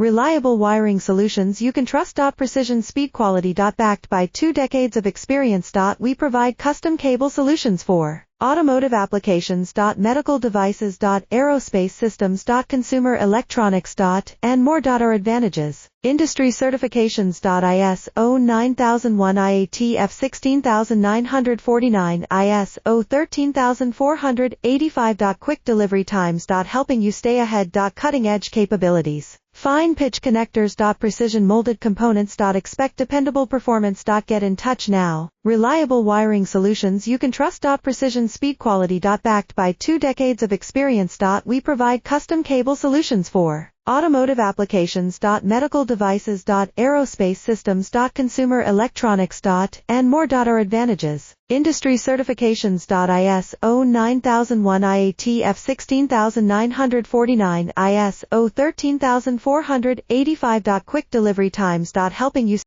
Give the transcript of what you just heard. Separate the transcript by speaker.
Speaker 1: Reliable wiring solutions you can trust. Precision speed quality. Backed by 2 decades of experience. We provide custom cable solutions for automotive applications. Medical devices. Aerospace systems. Consumer electronics. And more. Our advantages. Industry certifications. ISO 9001 IATF 16949 ISO 13485. Quick delivery times. Helping you stay ahead. Cutting edge capabilities. Fine pitch connectors. Precision molded components. Expect dependable performance. Get in touch now. Reliable wiring solutions you can trust. Precision speed quality. Backed by 2 decades of experience. We provide custom cable solutions for automotive applications. Medical devices. Aerospace systems. Consumer electronics. And more. Our advantages. Industry certifications. ISO 9001 IATF 16949 ISO 13485. Quick delivery times. Helping you